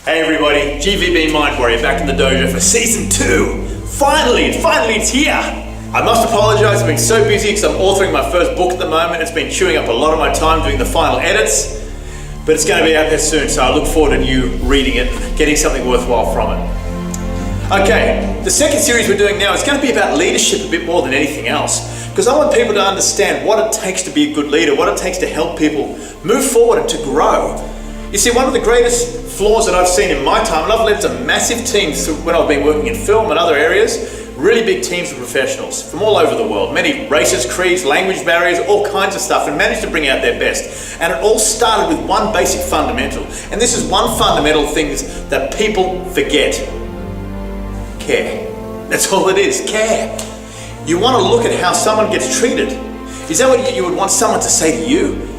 Hey everybody, GVB Mind Warrior back in the dojo for season 2. Finally it's here. I must apologize, I've been so busy because I'm authoring my first book at the moment. It's been chewing up a lot of my time doing the final edits, but it's going to be out there soon, so I look forward to you reading it and getting something worthwhile from it. Okay, the second series we're doing now is going to be about leadership a bit more than anything else, because I want people to understand what it takes to be a good leader, what it takes to help people move forward and to grow. You see, one of the greatest flaws that I've seen in my time, and I've led some massive teams when I've been working in film and other areas, really big teams of professionals from all over the world, many races, creeds, language barriers, all kinds of stuff, and managed to bring out their best. And it all started with one basic fundamental, and this is one fundamental thing that people forget. Care. That's all it is, care. You want to look at how someone gets treated. Is that what you would want someone to say to you?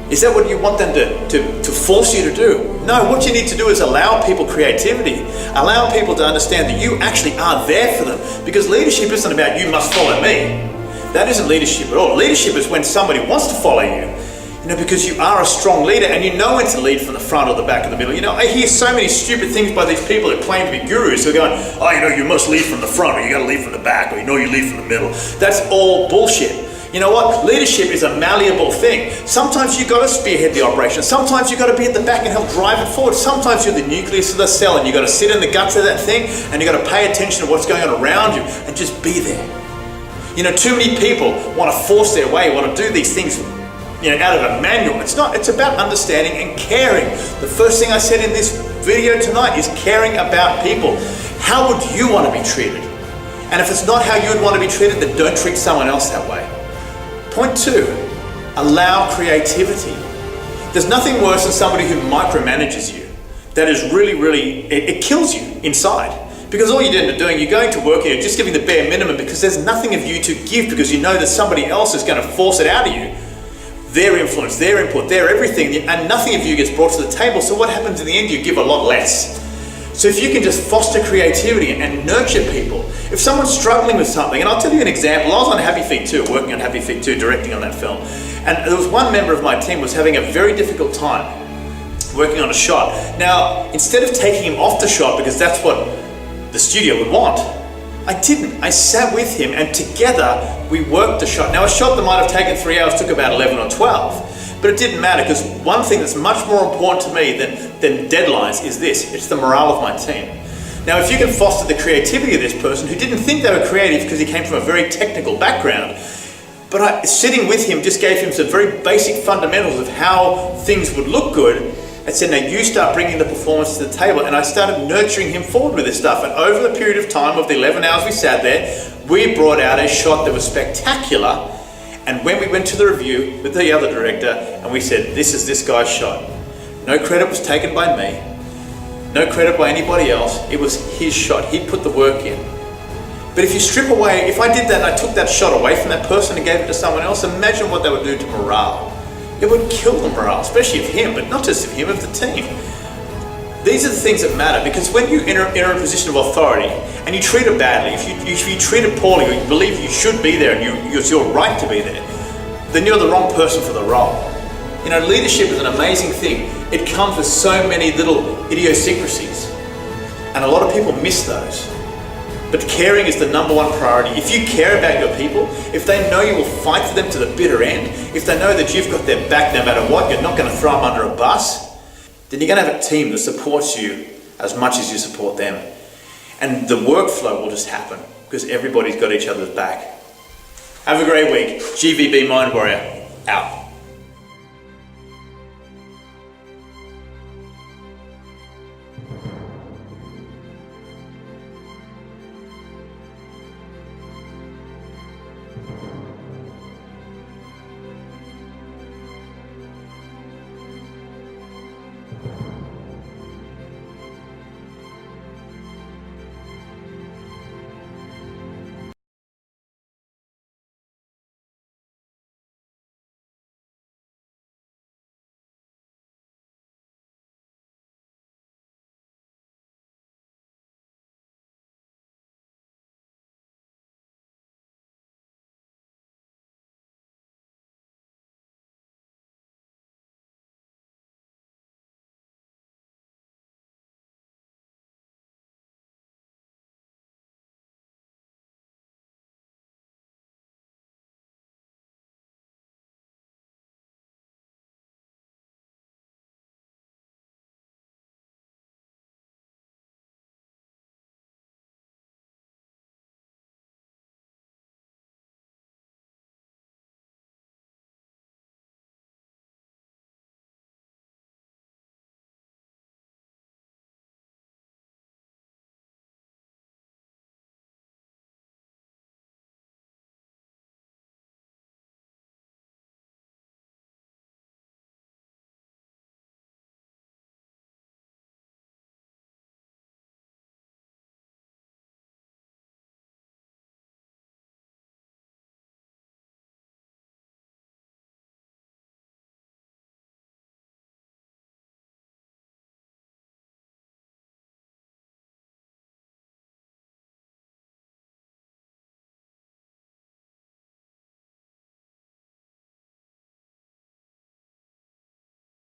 Is that what you want them to force you to do? No, what you need to do is allow people creativity. Allow people to understand that you actually are there for them. Because leadership isn't about you must follow me. That isn't leadership at all. Leadership is when somebody wants to follow you. You know, because you are a strong leader and you know when to lead from the front or the back or the middle. You know, I hear so many stupid things by these people that claim to be gurus who are going, oh, you know, you must lead from the front or you got to lead from the back or you know you lead from the middle. That's all bullshit. You know what? Leadership is a malleable thing. Sometimes you've got to spearhead the operation. Sometimes you've got to be at the back and help drive it forward. Sometimes you're the nucleus of the cell and you've got to sit in the guts of that thing and you've got to pay attention to what's going on around you and just be there. You know, too many people want to force their way, want to do these things, you know, out of a manual. It's not. It's about understanding and caring. The first thing I said in this video tonight is caring about people. How would you want to be treated? And if it's not how you would want to be treated, then don't treat someone else that way. Point 2, allow creativity. There's nothing worse than somebody who micromanages you. That is really, it kills you inside. Because all you're doing, you're going to work and you're just giving the bare minimum because there's nothing of you to give because you know that somebody else is going to force it out of you. Their influence, their input, their everything, and nothing of you gets brought to the table. So what happens in the end? You give a lot less. So if you can just foster creativity and nurture people, if someone's struggling with something, and I'll tell you an example, I was on Happy Feet 2, working on Happy Feet 2, directing on that film, and there was one member of my team was having a very difficult time working on a shot. Now, instead of taking him off the shot, because that's what the studio would want, I didn't. I sat with him and together we worked the shot. Now a shot that might have taken 3 hours took about 11 or 12. But it didn't matter because one thing that's much more important to me than deadlines is this. It's the morale of my team. Now if you can foster the creativity of this person who didn't think they were creative because he came from a very technical background, but sitting with him just gave him some very basic fundamentals of how things would look good. I said, now you start bringing the performance to the table, and I started nurturing him forward with this stuff. And over the period of time of the 11 hours we sat there, we brought out a shot that was spectacular. And when we went to the review with the other director and we said, this is this guy's shot. No credit was taken by me. No credit by anybody else. It was his shot. He put the work in. But if you strip away, if I did that and I took that shot away from that person and gave it to someone else, imagine what that would do to morale. It would kill the morale, especially of him, but not just of him, of the team. These are the things that matter, because when you enter a position of authority and you treat it badly, if you treat it poorly or you believe you should be there and it's your right to be there, then you're the wrong person for the role. You know, leadership is an amazing thing. It comes with so many little idiosyncrasies, and a lot of people miss those. But caring is the number one priority. If you care about your people, if they know you will fight for them to the bitter end, if they know that you've got their back no matter what, you're not going to throw them under a bus, then you're going to have a team that supports you as much as you support them. And the workflow will just happen because everybody's got each other's back. Have a great week. GVB Mind Warrior, out.